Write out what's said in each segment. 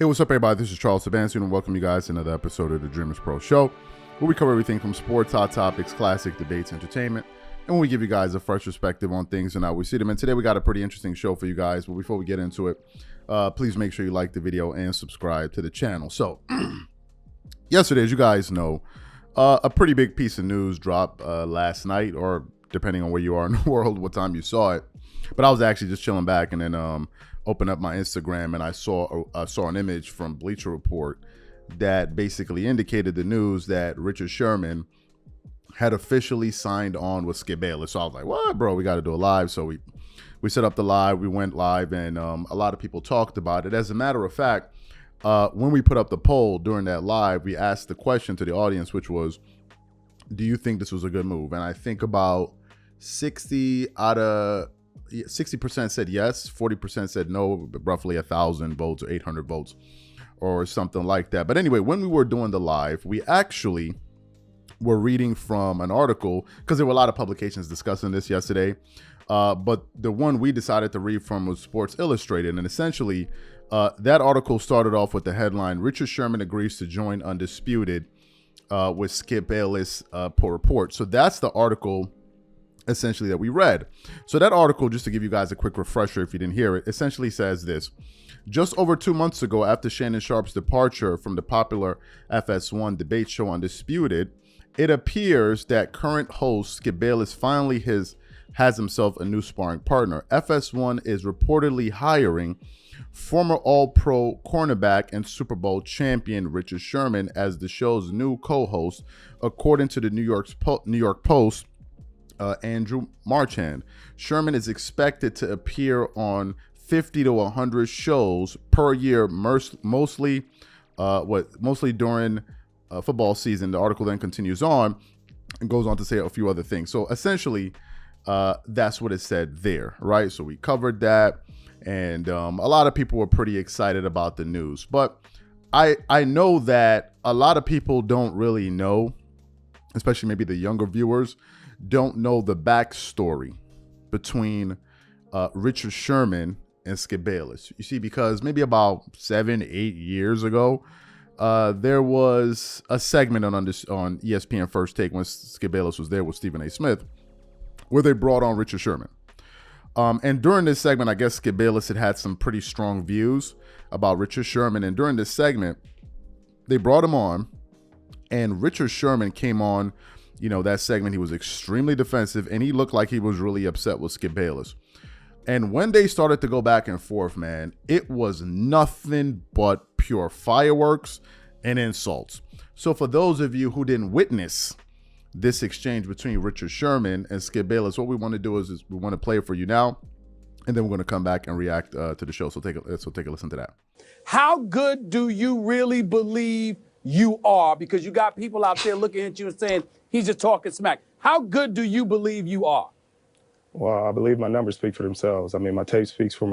Hey, what's up, everybody? This is Charles Sebastian, and welcome you guys to another episode of the Dreamerspro Show, where we cover everything from sports, hot topics, classic debates, entertainment, and we give you guys a fresh perspective on things and how we see them. And today we got a pretty interesting show for you guys. But before we get into it, please make sure you like the video and subscribe to the channel. So, yesterday, as you guys know, a pretty big piece of news dropped last night, or depending on where you are in the world, what time you saw it. But I was actually just chilling back and then opened up my Instagram, and I saw an image from Bleacher Report that basically indicated the news that Richard Sherman had officially signed on with Skip Bayless. So I was like, what, bro? We got to do a live. So we set up the live. We went live, and a lot of people talked about it. As a matter of fact, when we put up the poll during that live, we asked the question to the audience, which was, do you think this was a good move? And I think about 60% said yes, 40% said no, roughly 1,000 votes or 800 votes or something like that. But anyway, when we were doing the live, we actually were reading from an article, because there were a lot of publications discussing this yesterday. But the one we decided to read from was Sports Illustrated. And essentially, that article started off with the headline, Richard Sherman agrees to join Undisputed with Skip Bayless per report. So that's the article essentially that we read. So that article, just to give you guys a quick refresher if you didn't hear it, essentially says this: just over 2 months ago, after Shannon Sharpe's departure from the popular FS1 debate show Undisputed, it appears that current host Skip Bayless finally has himself a new sparring partner. FS1 is reportedly hiring former All-Pro cornerback and Super Bowl champion Richard Sherman as the show's new co-host, according to the New York Post. Andrew Marchand. Sherman is expected to appear on 50 to 100 shows per year, mostly during football season. The article then continues on and goes on to say a few other things. So essentially, that's what it said there, right? So we covered that, and a lot of people were pretty excited about the news. But I know that a lot of people don't really know, especially maybe the younger viewers, don't know the backstory between Richard Sherman and Skip Bayless. You see, because maybe about 7-8 years ago, there was a segment on ESPN First Take when Skip Bayless was there with Stephen A. Smith, where they brought on Richard Sherman. And during this segment, I guess Skip Bayless had some pretty strong views about Richard Sherman. And during this segment, they brought him on, and Richard Sherman came on, that segment. He was extremely defensive, and he looked like he was really upset with Skip Bayless. And when they started to go back and forth, man, it was nothing but pure fireworks and insults. So for those of you who didn't witness this exchange between Richard Sherman and Skip Bayless, what we want to do is we want to play it for you now, and then we're going to come back and react to the show. So take a listen to that. How good do you really believe you are? Because you got people out there looking at you and saying, he's just talking smack. How good do you believe you are? Well, I believe my numbers speak for themselves. I mean, my tape speaks for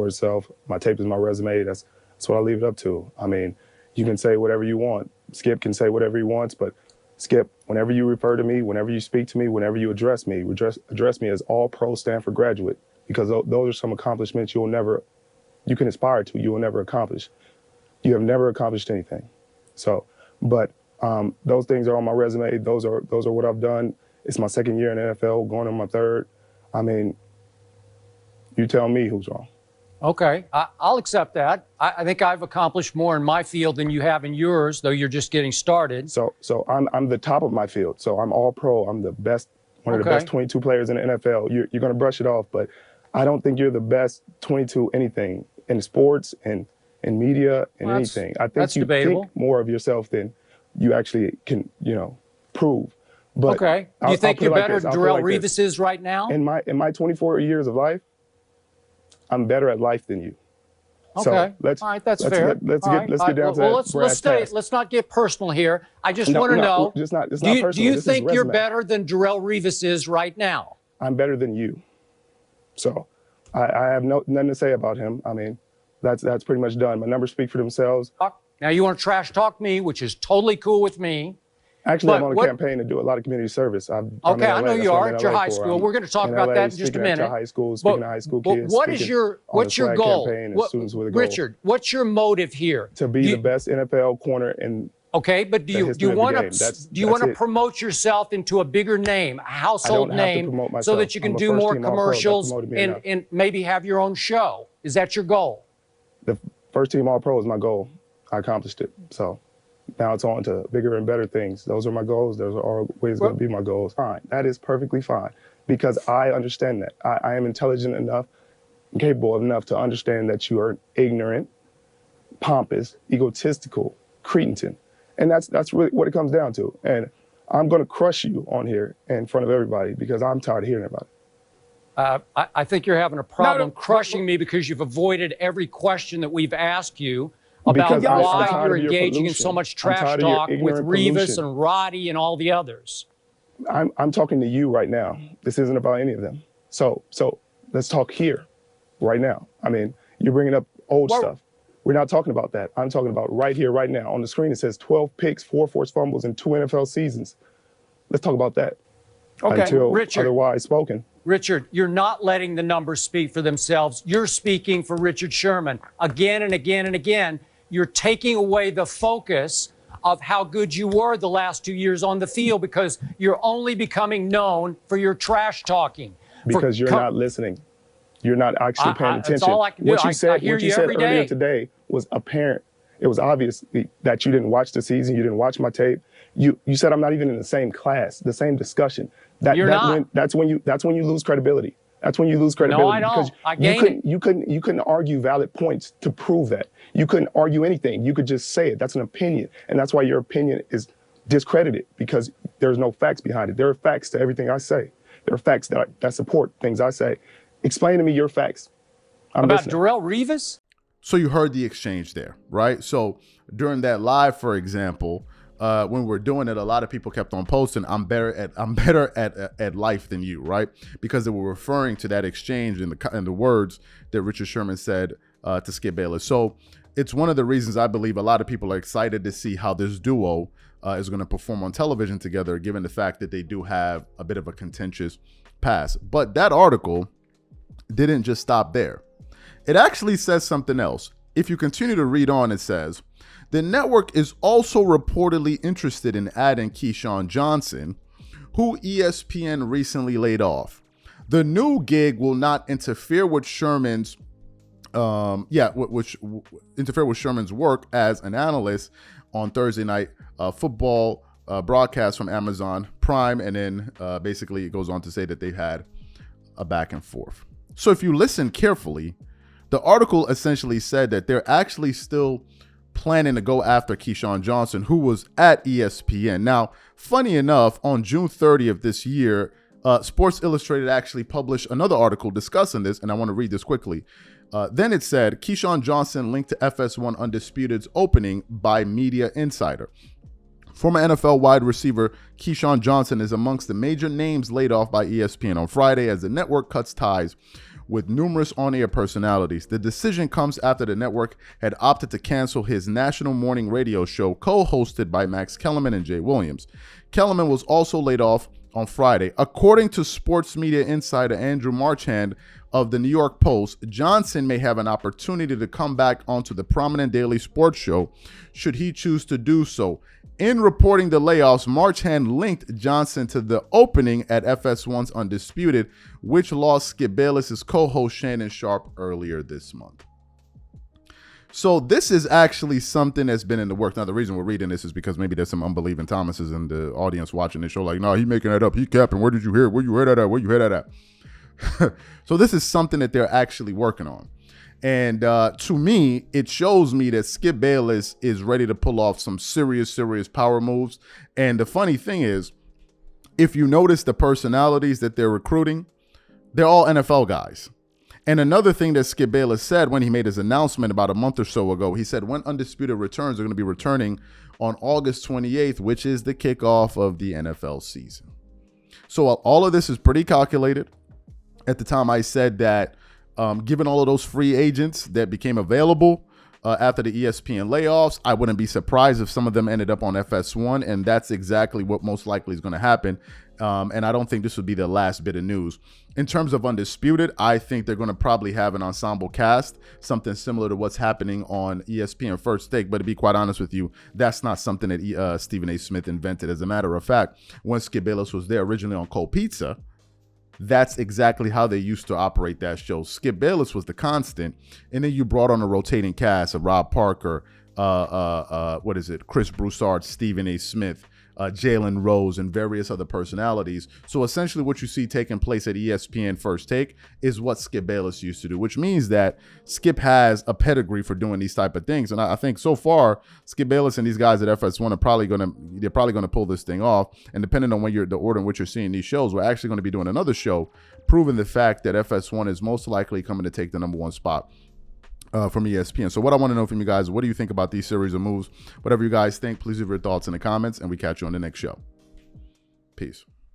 itself. My tape is my resume. That's what I leave it up to. I mean, you can say whatever you want. Skip can say whatever he wants, but Skip, whenever you refer to me, whenever you speak to me, whenever you address me as All-Pro Stanford graduate, because those are some accomplishments you can aspire to, you will never accomplish. You have never accomplished anything. So, but those things are on my resume. Those are what I've done. It's my second year in the NFL, going on my third. I mean, you tell me who's wrong. Okay, I'll accept that. I think I've accomplished more in my field than you have in yours, though you're just getting started. So I'm the top of my field. So I'm all pro. I'm the best, one of the best 22 players in the NFL. You're going to brush it off, but I don't think you're the best 22 anything in sports and in media and anything. I think you think more of yourself than you actually can, prove. But okay. Do you think you're better than Darrelle Revis is right now? In my 24 years of life, I'm better at life than you. Okay. So all right, that's fair. Let's get down to that. Let's not get personal here. I just want to know. It's not personal. Do you think you're better than Darrelle Revis is right now? I'm better than you. So I have nothing to say about him. I mean, that's pretty much done. My numbers speak for themselves. Now you want to trash talk me, which is totally cool with me. Actually, I'm But on a what- campaign to do a lot of community service. I'm Okay, in I LA. know That's you what are I'm at in your LA high for. school. I'm We're going to talk in about LA that in just a speaking at minute. your high school, speaking to high school kids. What is speaking your on what's the your flag goal? campaign and students with a goal. Richard, what's your motive here? To be the best NFL corner in Okay, but do you history of the want game. to That's it. promote yourself into a bigger name, a household I don't have to name, promote so myself. that you can I'm a do more first-team All-Pro. That commercials promoted me enough. and maybe have your own show? Is that your goal? The first team All-Pro is my goal. I accomplished it. So now it's on to bigger and better things. Those are my goals. Those are always going to be my goals. Fine. That is perfectly fine because I understand that. I am intelligent enough, capable enough to understand that you are ignorant, pompous, egotistical, cretin. And that's really what it comes down to. And I'm going to crush you on here in front of everybody because I'm tired of hearing about it. I think you're having a problem crushing me because you've avoided every question that we've asked you about Because I'm why tired you're of your engaging in so pollution. much I'm trash tired of your talk with ignorant Revis pollution. and Roddy and all the others. I'm talking to you right now. This isn't about any of them. So let's talk here, right now. I mean, you're bringing up old stuff. We're not talking about that. I'm talking about right here, right now. On the screen, it says 12 picks, 4 forced fumbles, and 2 NFL seasons. Let's talk about that. Okay, Until Richard. otherwise spoken. Richard, you're not letting the numbers speak for themselves. You're speaking for Richard Sherman again and again and again. You're taking away the focus of how good you were the last 2 years on the field because you're only becoming known for your trash talking. Because you're not listening. You're not actually paying attention. That's all I can do. What you said, I hear what you you said every earlier day. today was apparent. It was obvious that you didn't watch the season. You didn't watch my tape. You said I'm not even in the same class, the same discussion. You're not. That's when you lose credibility. That's when you lose credibility. No, I don't. Because I gain it. you couldn't argue valid points to prove that. You couldn't argue anything. You could just say it. That's an opinion. And that's why your opinion is discredited because there's no facts behind it. There are facts to everything I say. There are facts that support things I say. Explain to me your facts. I'm About listening. Darrelle Revis? So you heard the exchange there, right? So during that live, for example, when we're doing it, a lot of people kept on posting, I'm better at life than you, right? Because they were referring to that exchange in the words that Richard Sherman said to Skip Bayless. So it's one of the reasons I believe a lot of people are excited to see how this duo is going to perform on television together, given the fact that they do have a bit of a contentious past. But that article didn't just stop there. It actually says something else. If you continue to read on, it says, the network is also reportedly interested in adding Keyshawn Johnson, who ESPN recently laid off. The new gig will not interfere with Sherman's interfere with Sherman's work as an analyst on Thursday night football broadcast from Amazon Prime, and then basically it goes on to say that they've had a back and forth. So if you listen carefully, the article essentially said that they're actually still planning to go after Keyshawn Johnson, who was at ESPN. Now, funny enough, on June 30th of this year, Sports Illustrated actually published another article discussing this, and I want to read this quickly. Then it said, Keyshawn Johnson linked to FS1 Undisputed's opening by Media Insider. Former NFL wide receiver Keyshawn Johnson is amongst the major names laid off by ESPN on Friday as the network cuts ties with numerous on-air personalities. The decision comes after the network had opted to cancel his national morning radio show co-hosted by Max Kellerman and Jay Williams. Kellerman was also laid off on Friday. According to sports media insider Andrew Marchand of the New York Post, Johnson may have an opportunity to come back onto the prominent daily sports show should he choose to do so. In reporting the layoffs, Marchand linked Johnson to the opening at FS1's Undisputed, which lost Skip Bayless' co-host Shannon Sharp earlier this month. So this is actually something that's been in the works. Now, the reason we're reading this is because maybe there's some unbelieving Thomases in the audience watching this show. Like, no, he making that up. He capping. Where did you hear it? Where you heard that at? Where you heard that at? So this is something that they're actually working on. And to me, it shows me that Skip Bayless is ready to pull off some serious power moves. And the funny thing is, if you notice the personalities that they're recruiting, they're all NFL guys. And another thing that Skip Bayless said when he made his announcement about a month or so ago, he said when Undisputed returns, they're going to be returning on August 28th, which is the kickoff of the NFL season. So all of this is pretty calculated. At the time I said that given all of those free agents that became available, after the ESPN layoffs. I wouldn't be surprised if some of them ended up on FS1, and that's exactly what most likely is going to happen. And I don't think this would be the last bit of news. In terms of Undisputed, I think they're going to probably have an ensemble cast, something similar to what's happening on ESPN First Take. But to be quite honest with you, that's not something that Stephen A. Smith invented. As a matter of fact, when Skip Bayless was there originally on Cold Pizza, that's exactly how they used to operate that show. Skip Bayless was the constant, and then you brought on a rotating cast of Rob Parker, Chris Broussard, Stephen A. Smith, Jalen Rose, and various other personalities. So essentially what you see taking place at ESPN First Take is what Skip Bayless used to do, which means that Skip has a pedigree for doing these type of things. And I think so far, Skip Bayless and these guys at FS1 are probably going to pull this thing off. And depending on the order in which you're seeing these shows, we're actually going to be doing another show proving the fact that FS1 is most likely coming to take the #1 spot from ESPN. So what I want to know from you guys, what do you think about these series of moves? Whatever you guys think, please leave your thoughts in the comments, and we catch you on the next show. Peace.